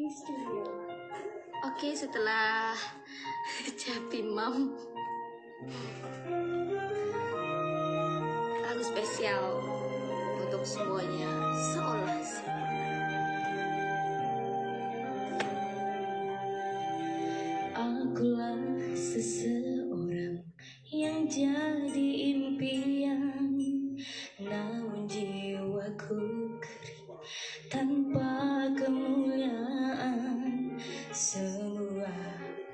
studio. Oke, setelah Japimam lagu spesial untuk semuanya seolah sempurna. Akulah seseorang yang jadi impian, namun jiwaku kering tanpa kemuliaan. Semua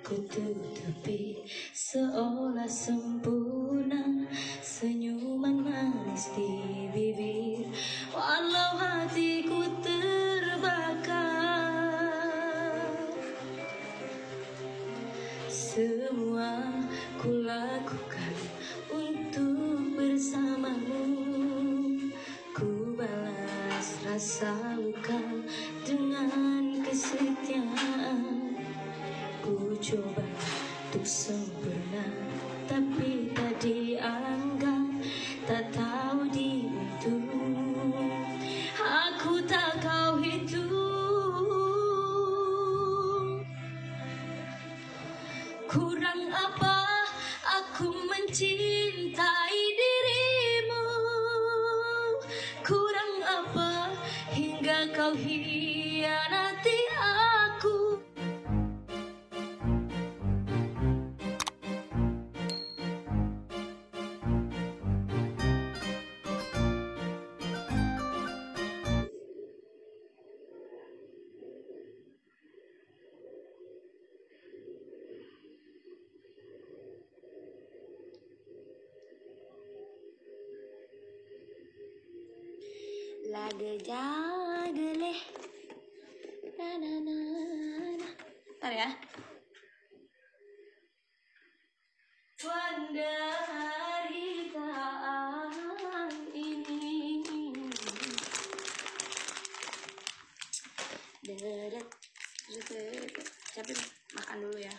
ku tutupi seolah sempurna, senyuman manis di bibir walau hatiku terbakar. Semua ku lakukan untuk bersamamu, ku balas rasa luka dengan kesetiaan. Ku coba untuk sempurna tapi tak dianggap, tak tahu dihitung. Aku tak kau hitung. Kurang apa aku mencintai dirimu? Kurang apa hingga kau hianati aku? Lage jageleh, na na na na. Ntar ya. Pada hari taan ini, deret, tapi makan dulu ya.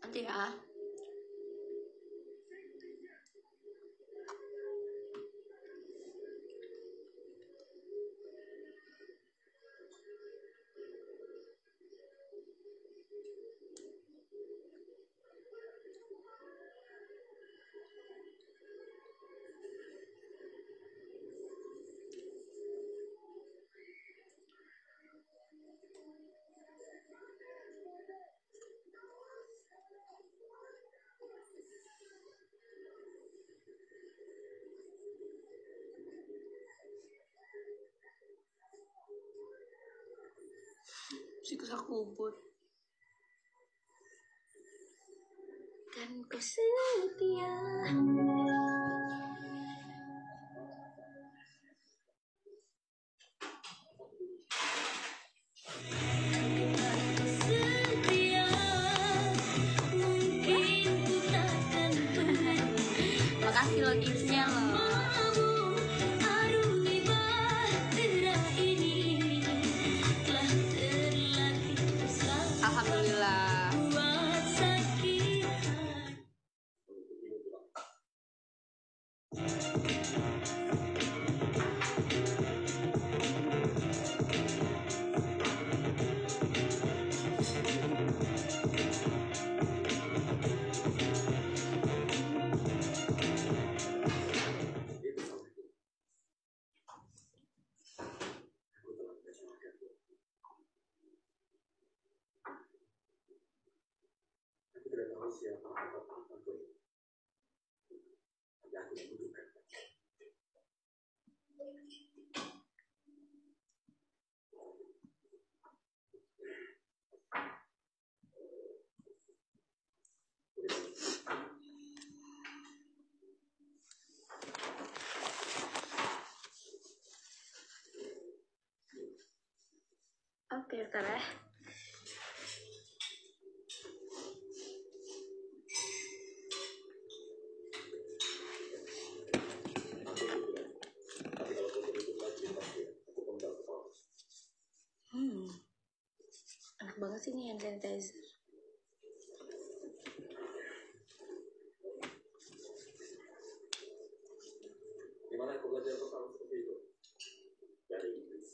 Nanti ya. Siksa kubur dan kau setia. Makasih lo tipsnya lo. Alhamdulillah. Oke, bentar ya. sini hand sanitizer. Gimana aku belajar pertama seperti itu? Dari Inggris.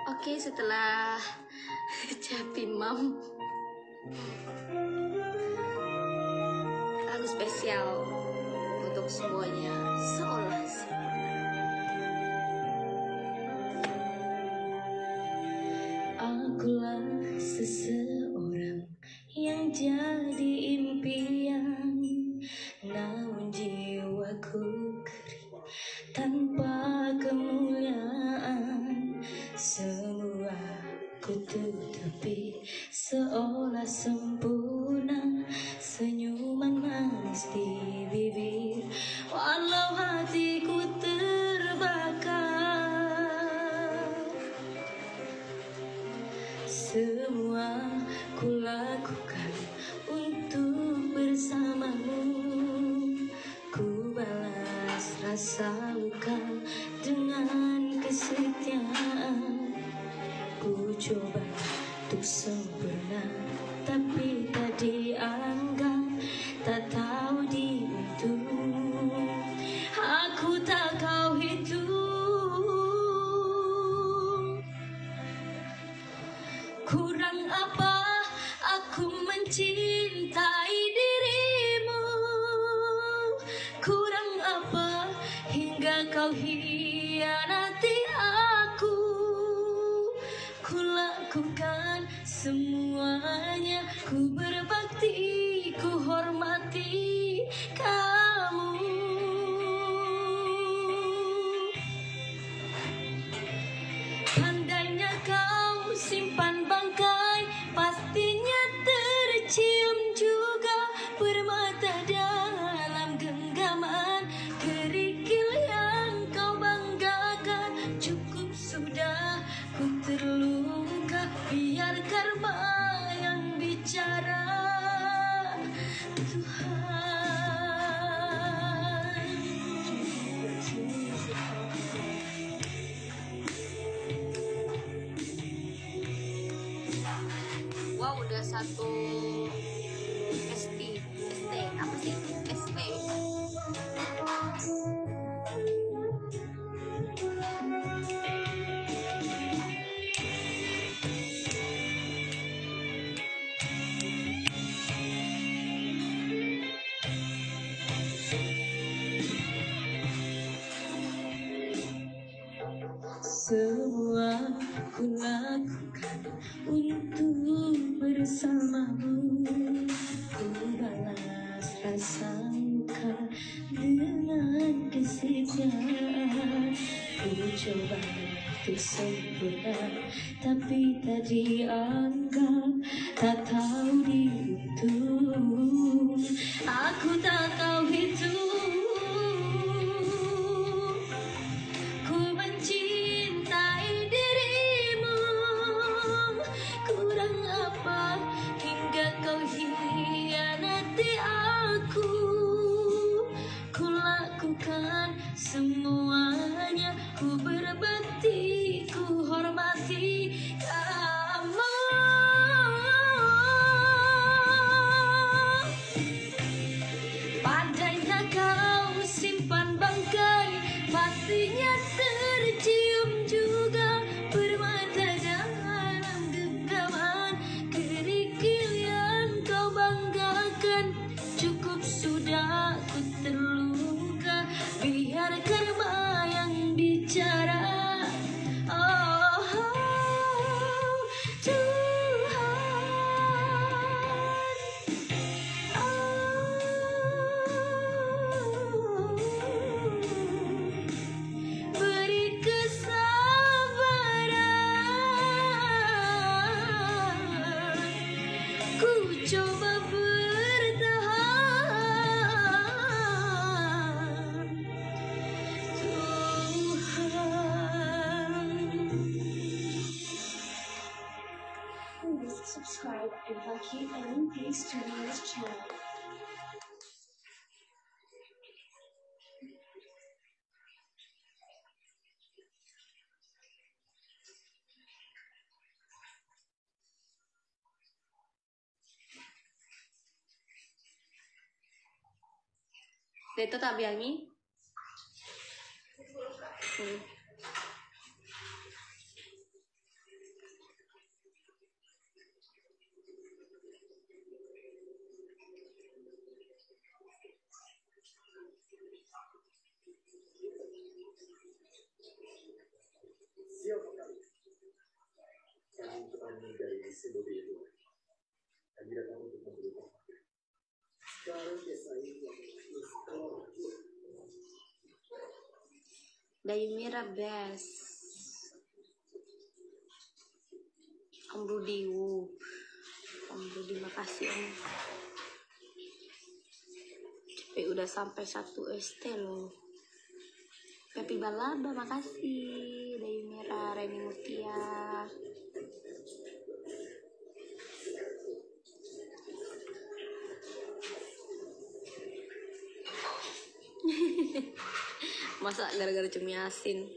Oke, setelah Japimam lagu spesial untuk semuanya seolah akulah seseorang yang jadi impian, namun jiwaku kering tanpa kemuliaan. Semua ku tutupi seolah sempurna, senyuman manis di bibir walau hatiku terbakar. Semua ku lakukan untuk bersamamu, ku balas rasa luka dengan kesetiaan. Ku coba untuk sempurna tapi tak dianggap, tak tahu dihitung. Aku tak kau hitung. Kurang apa aku mencintai dirimu? Kurang apa hingga kau hianati aku? Ku lakukan semuanya, ku berbakti, ku hormati kamu. Andainya kau simpan bangkai, pastinya tercium juga permata dalam genggaman kerikil yang kau banggakan. Cukup sudah ku terluka, biar karma yang bicara. wow, udah satu ST apa sih ST. Semua ku lakukan untuk bersamamu, ku balas rasa luka dengan kesetiaan. Ku coba untuk sempurna tapi tak dianggap, tak tahu dihitung. Aku tak tahu hitung. Ku mencintai dirimu. Kurang apa hingga kau hianati aku? Ku lakukan semuanya, ku berbakti, ku hormati kamu. and Fakir Olympic Studios channel. Dito tak biangi? Siapa kali? Kami petani dari Simbode itu. Kami datang untuk membeli tempat. Sekarang desa ini sekolah. Dayumira best. Om Rudi, Om Rudi makasih Om. Cepet udah sampai 1 ST loh. Pepi Balaba makasih. Dayumira, Reni Mutia. Masa gara-gara cumi asin.